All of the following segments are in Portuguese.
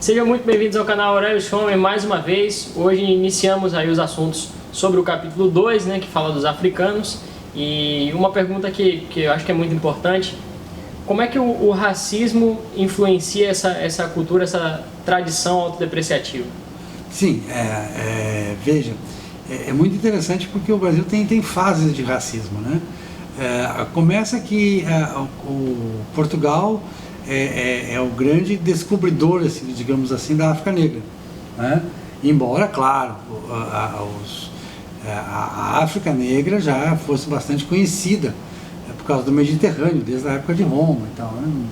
Sejam muito bem-vindos ao canal Aurélio Schomer mais uma vez. Hoje iniciamos aí os assuntos sobre o capítulo 2, né, que fala dos africanos. E uma pergunta que eu acho que é muito importante: como é que o racismo influencia essa cultura, essa tradição autodepreciativa? Sim, veja, é muito interessante porque o Brasil tem fases de racismo, né? Começa que o Portugal é o grande descobridor, assim, digamos assim, da África Negra, né? Embora, claro, a África Negra já fosse bastante conhecida por causa do Mediterrâneo, desde a época de Roma e tal, né?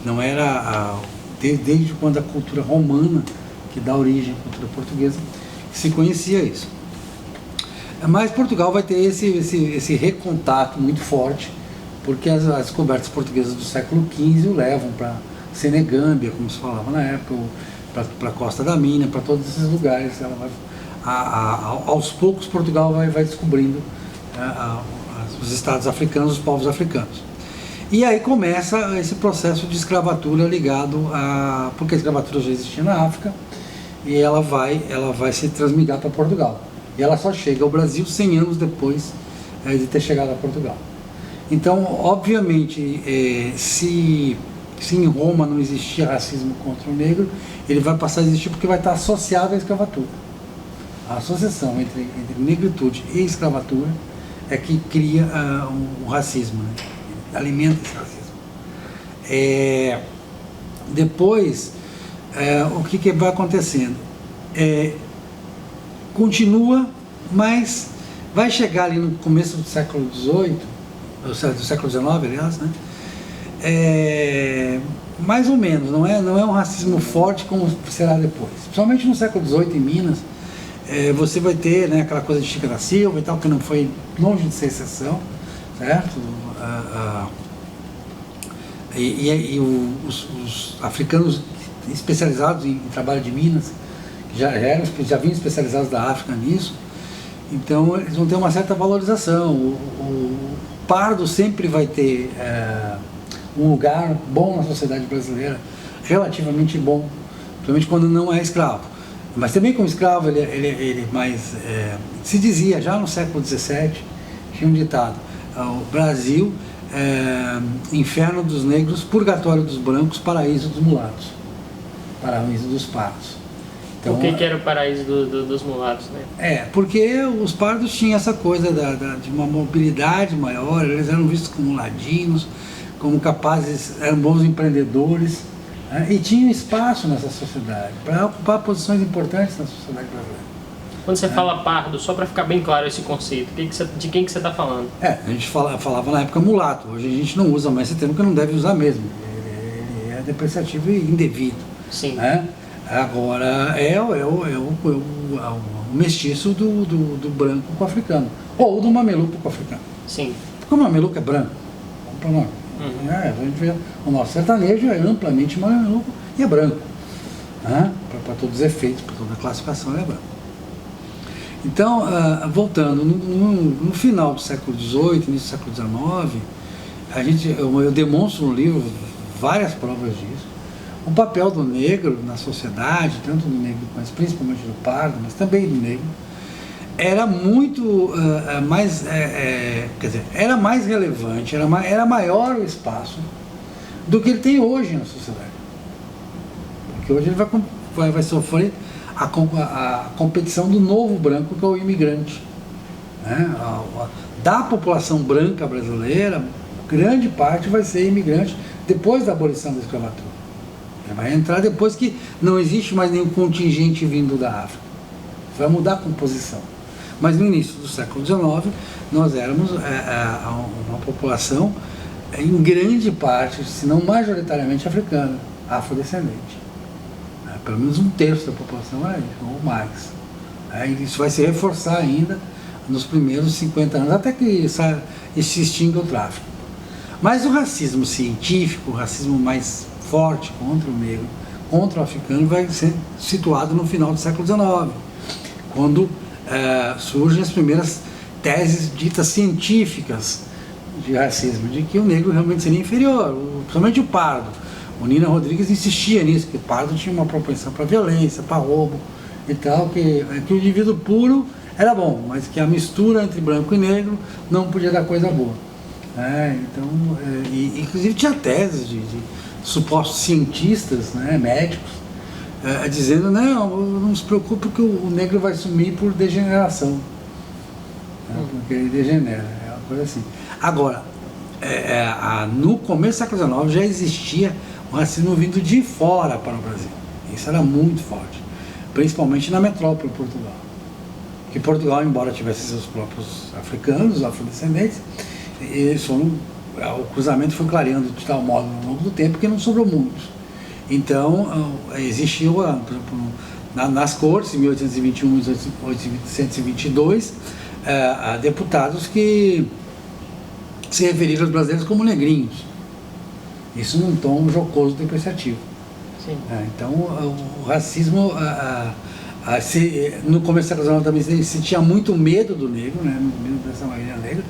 Não era desde quando a cultura romana, que dá origem à cultura portuguesa, que se conhecia isso. Mas Portugal vai ter esse recontato muito forte, porque as descobertas portuguesas do século XV o levam para Senegâmbia, como se falava na época, para a Costa da Mina, para todos esses lugares. Aos poucos Portugal vai descobrindo os estados africanos, os povos africanos. E aí começa esse processo de escravatura ligado porque a escravatura já existia na África, e ela vai se transmigrar para Portugal. E ela só chega ao Brasil 100 anos depois de ter chegado a Portugal. Então, obviamente, se em Roma não existia racismo contra o negro, ele vai passar a existir porque vai estar associado à escravatura. A associação entre negritude e escravatura é que cria o racismo, né? Alimenta esse racismo. Depois, o que vai acontecendo? Continua, mas vai chegar ali no começo do século XVIII, do século XIX, aliás, né? Mais ou menos, não é um racismo forte como será depois. Principalmente no século XVIII em Minas, você vai ter, né, aquela coisa de Chica da Silva e tal, que não foi longe de ser exceção, certo? Os africanos especializados em trabalho de minas, já vinham especializados da África nisso, então eles vão ter uma certa valorização. O pardo sempre vai ter um lugar bom na sociedade brasileira, relativamente bom, principalmente quando não é escravo. Mas também como escravo ele mais... se dizia já no século XVII, tinha um ditado: o Brasil, inferno dos negros, purgatório dos brancos, paraíso dos mulatos, paraíso dos pardos. Então, por que era o paraíso dos mulatos, né? Porque os pardos tinham essa coisa de uma mobilidade maior, eles eram vistos como ladinos, como capazes, eram bons empreendedores, né? E tinham espaço nessa sociedade, para ocupar posições importantes na sociedade brasileira. Quando você fala pardo, só para ficar bem claro esse conceito, de quem que você está falando? A gente falava na época mulato, hoje a gente não usa mais esse termo, que não deve usar mesmo, ele é depreciativo e indevido. Sim. Né? Agora é o mestiço do branco com o africano, ou do mameluco com o africano. Sim. Porque o mameluco é branco, a gente vê, o nosso sertanejo é amplamente mameluco e é branco, né? Para todos os efeitos, para toda a classificação ele é branco. Então, voltando, no final do século XVIII, início do século XIX, eu demonstro no livro várias provas disso. O papel do negro na sociedade, tanto do negro, mas principalmente do pardo, mas também do negro, era muito mais, quer dizer, era mais relevante, era maior o espaço do que ele tem hoje na sociedade. Porque hoje ele vai sofrer a competição do novo branco, que é o imigrante, né? Da população branca brasileira, grande parte vai ser imigrante depois da abolição da escravatura. Vai entrar depois que não existe mais nenhum contingente vindo da África. Vai mudar a composição. Mas no início do século XIX, nós éramos uma população em grande parte, se não majoritariamente africana, afrodescendente. Pelo menos um terço da população era isso, ou mais. Isso vai se reforçar ainda nos primeiros 50 anos, até que se extinga o tráfico. Mas o racismo científico, o racismo mais forte contra o negro, contra o africano, vai ser situado no final do século XIX, quando surgem as primeiras teses ditas científicas de racismo, de que o negro realmente seria inferior, principalmente o pardo. O Nina Rodrigues insistia nisso, que o pardo tinha uma propensão para violência, para roubo e tal, que o indivíduo puro era bom, mas que a mistura entre branco e negro não podia dar coisa boa. Então, inclusive tinha teses de supostos cientistas, né, médicos, dizendo, não se preocupe que o negro vai sumir por degeneração, porque ele degenera, é uma coisa assim. Agora, no começo do século XIX já existia o racismo vindo de fora para o Brasil. Isso era muito forte, principalmente na metrópole de Portugal. Porque Portugal, embora tivesse seus próprios africanos, afrodescendentes, o cruzamento foi clareando de tal modo ao longo do tempo que não sobrou muitos. Então, existiu, por exemplo, nas cortes, em 1821 e 1822, deputados que se referiram aos brasileiros como negrinhos. Isso num tom jocoso, depreciativo. Sim. Então, o racismo, no começo do século XIX também se tinha muito medo do negro, né, medo dessa maioria negra,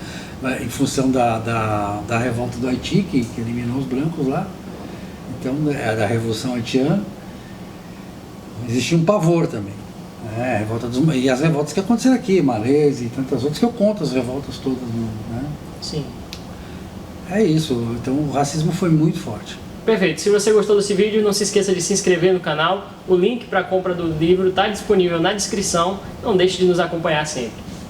em função da revolta do Haiti, que eliminou os brancos lá. Então, da Revolução Haitiana, existia um pavor também. E as revoltas que aconteceram aqui, Malês e tantas outras, que eu conto as revoltas todas. Né? Sim. É isso, então o racismo foi muito forte. Perfeito, se você gostou desse vídeo, não se esqueça de se inscrever no canal. O link para a compra do livro está disponível na descrição. Não deixe de nos acompanhar sempre.